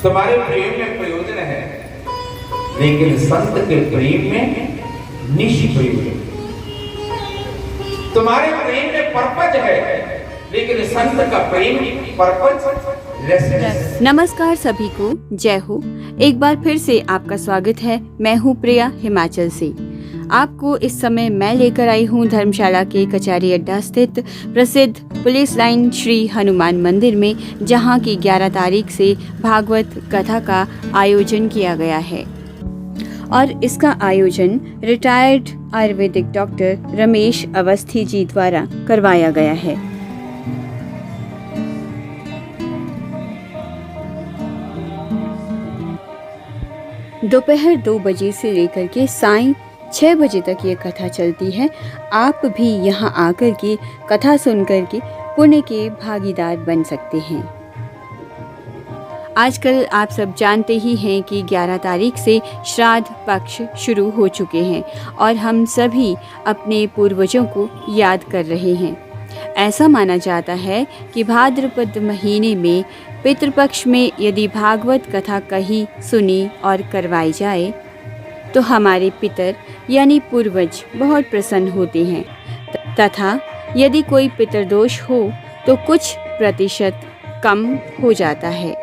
तुम्हारे प्रेम में प्रयोजन है, लेकिन संत के प्रेम में निष्प्रयोजन। तुम्हारे प्रेम में पर्पज है, लेकिन संत का प्रेम पर्पज लेस। नमस्कार सभी को, जय हो। एक बार फिर से आपका स्वागत है। मैं हूँ प्रिया, हिमाचल से। आपको इस समय मैं लेकर आई हूँ धर्मशाला के कचहरी अड्डा स्थित प्रसिद्ध पुलिस लाइन श्री हनुमान मंदिर में, जहाँ की 11 तारीख से भागवत कथा का आयोजन किया गया है। और इसका आयोजन रिटायर्ड आयुर्वेदिक डॉक्टर रमेश अवस्थी जी द्वारा करवाया गया है। दोपहर 2 बजे से लेकर के सायं 6 बजे तक ये कथा चलती है। आप भी यहाँ आकर के कथा सुनकर के पुण्य के भागीदार बन सकते हैं। आजकल आप सब जानते ही हैं कि 11 तारीख से श्राद्ध पक्ष शुरू हो चुके हैं और हम सभी अपने पूर्वजों को याद कर रहे हैं। ऐसा माना जाता है कि भाद्रपद महीने में पितृपक्ष में यदि भागवत कथा कही, सुनी और करवाई जाए तो हमारे पितर यानी पूर्वज बहुत प्रसन्न होते हैं, तथा यदि कोई पितरदोष हो तो कुछ प्रतिशत कम हो जाता है।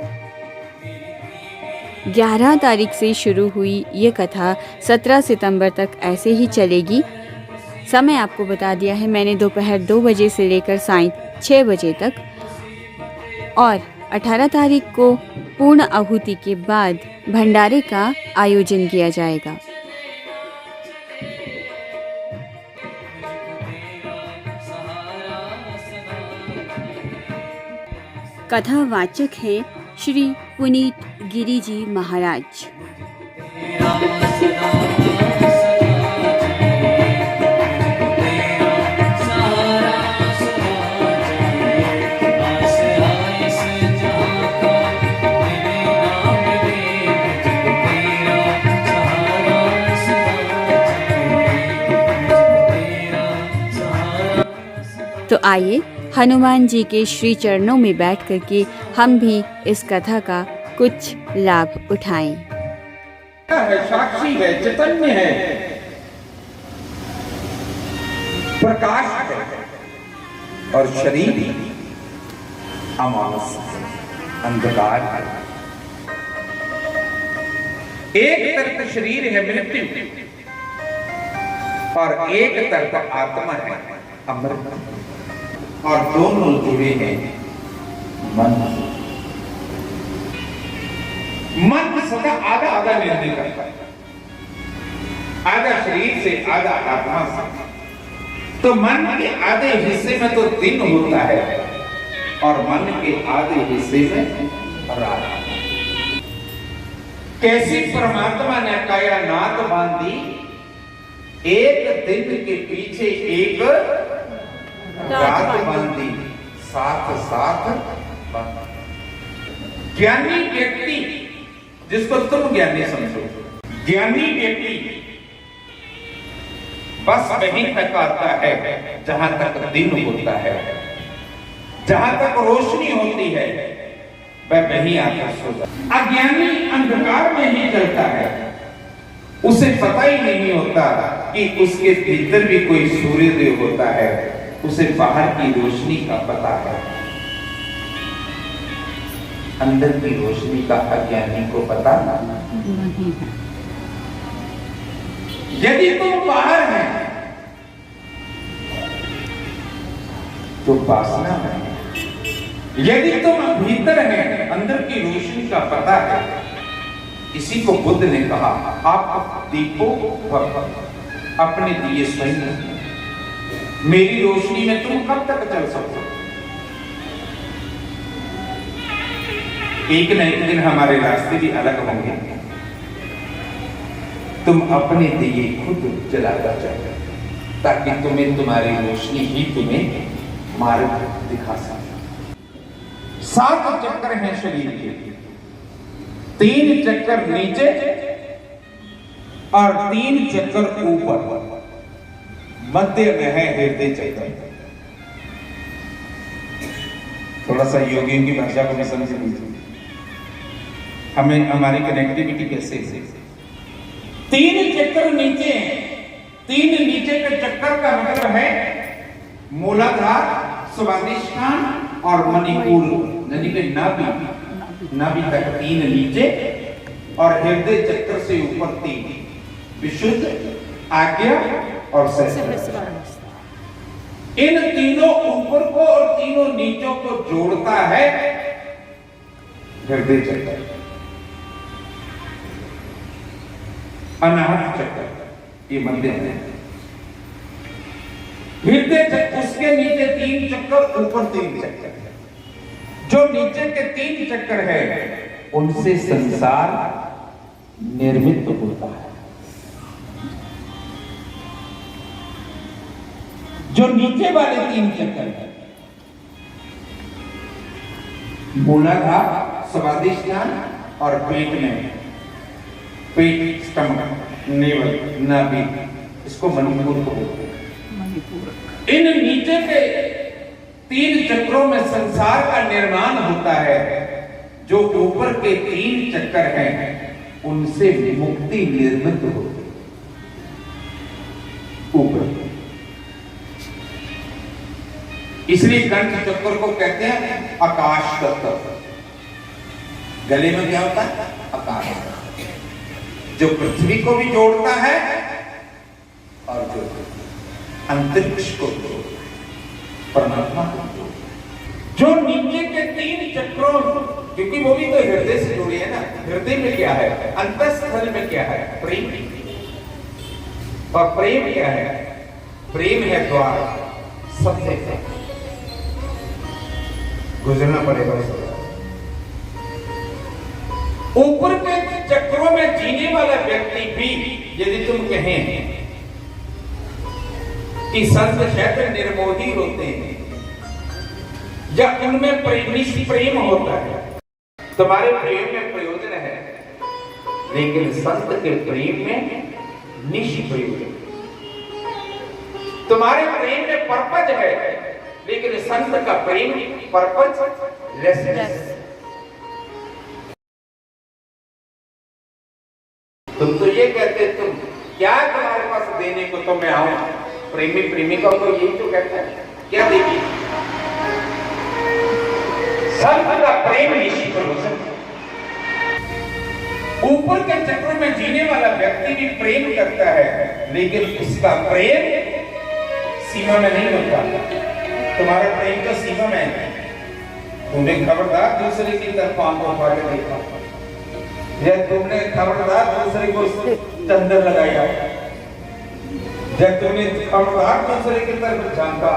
11 तारीख से शुरू हुई ये कथा 17 सितंबर तक ऐसे ही चलेगी। समय आपको बता दिया है मैंने, दोपहर 2 बजे से लेकर सायं 6 बजे तक। और 18 तारीख को पूर्ण आहुति के बाद भंडारे का आयोजन किया जाएगा। कथावाचक हैं श्री पुनीत गिरी जी महाराज। तो आइए हनुमान जी के श्री चरणों में बैठ करके हम भी इस कथा का कुछ लाभ उठाएं। है, साक्षी है, चैतन्य है, प्रकाश है, और शरीर अमावस अंधकार है। एक तरफ शरीर है मृत्यु, और एक तरफ आत्मा है अमृत, और दोनों जुड़े हैं मन। मन सदा आधा आधा निर्णय करता है, आधा शरीर से, आधा आत्मा से। तो मन के आधे हिस्से में तो दिन होता है और मन के आधे हिस्से में रात। कैसी परमात्मा ने कायनात बांधी, एक दिन के पीछे एक रात बांधी, साथ साथ बांधी। ज्ञानी व्यक्ति, जिसको तुम ज्ञानी समझो, ज्ञानी व्यक्ति बस वहीं तक आता है जहां तक दिन होता है, जहां तक रोशनी होती है वह वहीं आकर सो जाता। अज्ञानी अंधकार में ही चलता है, उसे पता ही नहीं होता कि उसके भीतर भी कोई सूर्योदय होता है, उसे बाहर की रोशनी का पता है, अंदर की रोशनी का अज्ञानी को पता नहीं है। यदि तुम बाहर हैं तो वासना है, यदि तुम भीतर हैं अंदर की रोशनी का पता है। इसी को बुद्ध ने कहा, आप दीपो अपने दिए स्वयं, मेरी रोशनी में तुम कब तक चल सकते हो? एक न एक दिन हमारे रास्ते भी अलग होंगे। तुम अपने दिए खुद जलाता चलो, ताकि तुम्हें तुम्हारी रोशनी ही तुम्हें मार्ग दिखा सके। 7 चक्कर हैं शरीर के, 3 चक्कर नीचे और 3 चक्कर ऊपर, मध्य में है हृदय चक्र। थोड़ा सा योगियों की भाषा को भी समझ लीजिए। हमें हमारी कनेक्टिविटी कैसे है? 3 चक्कर नीचे हैं। 3 नीचे के चक्कर का मतलब है मूलाधार, स्वादिष्ठान और मणिपुर, यानी कि नाभि तक 3 नीचे और हृदय चक्र से ऊपर 3, विशुद्ध, आज्ञा और सहस्रार। इन तीनों ऊपर को और तीनों नीचों को जोड़ता है हृदय चक्र, अनाहत चक्र, ये मध्य है। हृदय चक्र, उसके नीचे 3 चक्कर, ऊपर 3 चक्कर। जो नीचे के 3 चक्कर है उनसे संसार निर्मित होता है। जो नीचे वाले 3 चक्कर है, मूलाधार, स्वादिष्ठान और पेट में, पेट, स्टमक, नेवल, नाभि, इसको मणिपुर को बोलते हैं। इन नीचे के 3 चक्रों में संसार का निर्माण होता है। जो ऊपर के 3 चक्कर हैं उनसे मुक्ति निर्मित होती है। ऊपर, इसलिए कंठ चक्र को कहते हैं आकाश तत्व। गले में क्या होता है? आकाश, जो पृथ्वी को भी जोड़ता है और जो अंतरिक्ष को जोड़ता है, परमात्मा को जोड़ता है। जो नीचे के 3 चक्रों, क्योंकि वो भी तो हृदय से जुड़ी है ना। हृदय में क्या है? अंतःस्थल में क्या है? प्रेम। और प्रेम क्या है? प्रेम है द्वार, सबसे गुजरना पड़ेगा। ऊपर के चक्रों में जीने वाला व्यक्ति भी, यदि तुम कहें कि संत क्षेत्र निर्मोही होते हैं या उनमें प्रेम होता है, तुम्हारे प्रेम में प्रयोजन है, लेकिन संत के प्रेम में निष्प्रयोजन। तुम्हारे प्रेम में पर्पज है, लेकिन संत का प्रेम पर्पज लेसनेस। तुम तो ये कहते, तुम क्या तुम्हारे पास देने को, तो मैं आऊं। प्रेमी प्रेमिका को यही तो कहता है, क्या देगी? संत का प्रेम निष्प्रयोजन। ऊपर के चक्र में जीने वाला व्यक्ति भी प्रेम करता है, लेकिन उसका प्रेम सीमा में नहीं होता। तुम्हारा प्रेम तो सीमा में है। तुमने खबरदार दूसरे की तरफ आंख उठा के देखा, या तुमने खबरदार दूसरे को चंदन लगाया, जब तुमने खबरदार दूसरे की तरफ झांका।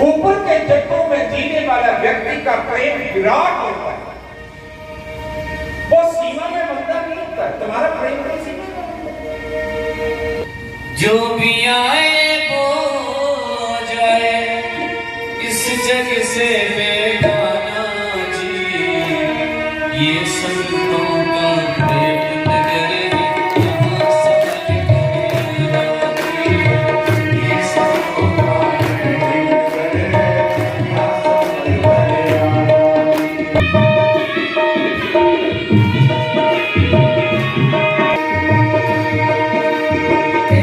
ऊपर के चक्रों में जीने वाला व्यक्ति का प्रेम विराट होता है, वो सीमा में बंधा नहीं होता। तुम्हारा प्रेम तो सीमा में होता। जो भी आए वो जाए, इस जग से बेगाना जी, ये संतों का प्रेम नगर, यहाँ सफर करेगा जी। ये संतों का प्रेम नगर, यहाँ सफर करेगा।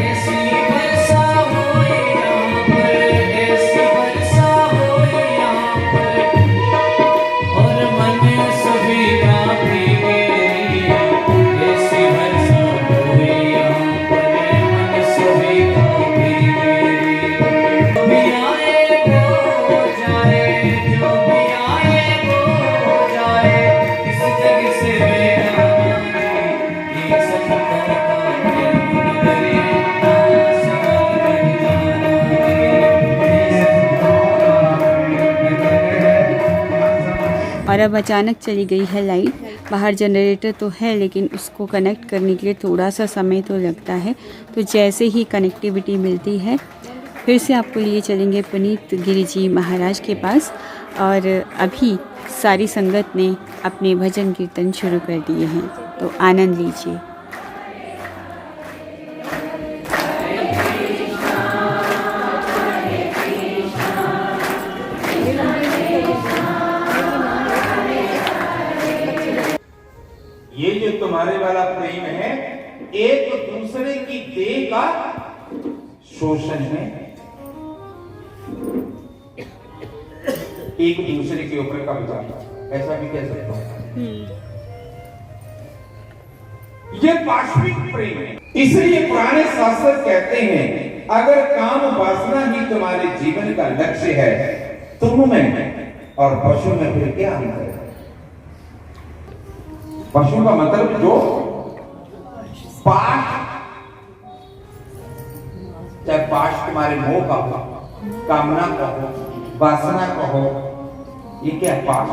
ऐसी वर्षा हो यहाँ पर, ऐसी वर्षा हो यहाँ पर, और मन सभी का भीगे। ऐसी वर्षा हो यहाँ पर, मन सभी का भीगे। जो भी आए वो जाए, जो भी आए वो जाए, इस जग से बेगाना जी, ये संतों का प्रेम नगर, यहाँ सफर करेगा जी। ये संतों का प्रेम नगर। और अब अचानक चली गई है लाइट। बाहर जनरेटर तो है, लेकिन उसको कनेक्ट करने के लिए थोड़ा सा समय तो लगता है। तो जैसे ही कनेक्टिविटी मिलती है, फिर से आपको लिए चलेंगे पुनीत गिरी जी महाराज के पास। और अभी सारी संगत ने अपने भजन कीर्तन शुरू कर दिए हैं, तो आनंद लीजिए। तुम्हारे वाला प्रेम है एक दूसरे की देह का शोषण है, एक दूसरे के ऊपर कब्जा, ऐसा भी कह सकता हूं। ये पाशविक प्रेम है। इसलिए पुराने शास्त्र कहते हैं अगर काम वासना ही तुम्हारे जीवन का लक्ष्य है, तुम में और पशु में फिर क्या अंतर है? पशु का मतलब जो पाश, चाहे पाश तुम्हारे मोह का हो, कामना का हो, वासना का हो, ये क्या है पाश?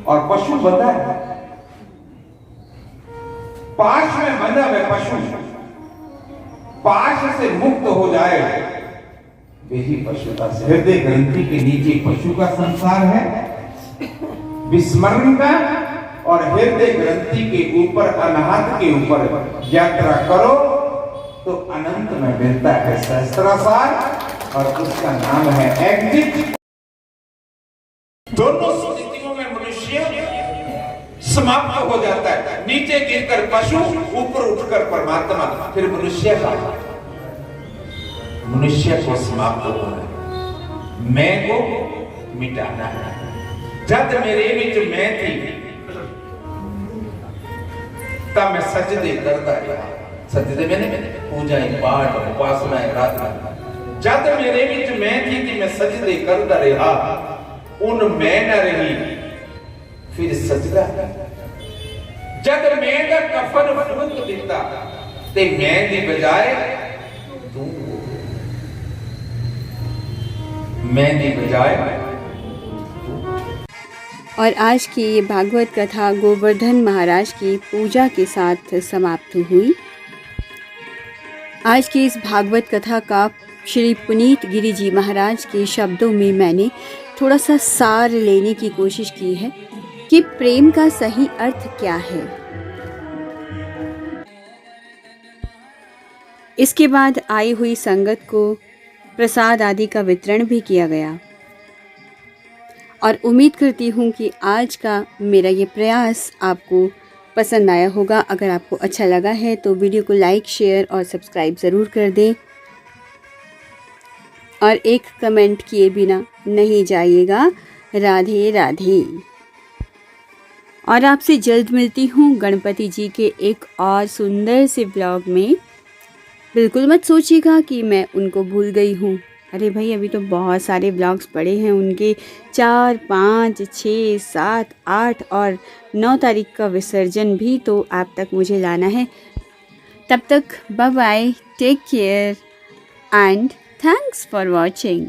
और पशु बंधा है, पाश में बंधा है पशु, पाश से मुक्त हो जाए वही पशुता से। हृदय ग्रंथि के नीचे पशु का संसार है, विस्मरण का, और हृदय ग्रंथि के ऊपर अनाहत के ऊपर यात्रा करो तो अनंत में मिलता है सहस्त्रासार, और उसका नाम है एग्जिट। दोनों स्थितियों में मनुष्य समाप्त हो जाता है, नीचे गिरकर पशु, ऊपर उठकर परमात्मा, फिर मनुष्य को समाप्त होना है, मैं को मिटाना है। जब मेरे विच मैं थी तब मैं सजदे करता रहा, सजदे मैंने पूजा पाठ उपासना प्रार्थना, जब मेरे विच मैं थी कि मैं सजदे करता रहा, उन मैं न रही फिर सजदा, जब मैं का कफन फूक दिता ते मैं दी बजाय तू, मैं दी बजाय। और आज की ये भागवत कथा गोवर्धन महाराज की पूजा के साथ समाप्त हुई। आज की इस भागवत कथा का श्री पुनीत गिरि जी महाराज के शब्दों में मैंने थोड़ा सा सार लेने की कोशिश की है कि प्रेम का सही अर्थ क्या है। इसके बाद आई हुई संगत को प्रसाद आदि का वितरण भी किया गया, और उम्मीद करती हूँ कि आज का मेरा ये प्रयास आपको पसंद आया होगा। अगर आपको अच्छा लगा है तो वीडियो को लाइक, शेयर और सब्सक्राइब ज़रूर कर दें, और एक कमेंट किए बिना नहीं जाइएगा। राधे राधे। और आपसे जल्द मिलती हूँ गणपति जी के एक और सुंदर से ब्लॉग में। बिल्कुल मत सोचिएगा कि मैं उनको भूल गई हूँ। अरे भाई, अभी तो बहुत सारे ब्लॉग्स पड़े हैं उनके, 4, 5, 6, 7, 8 और 9 तारीख का विसर्जन भी तो आप तक मुझे लाना है। तब तक bye bye, take care and thanks for watching.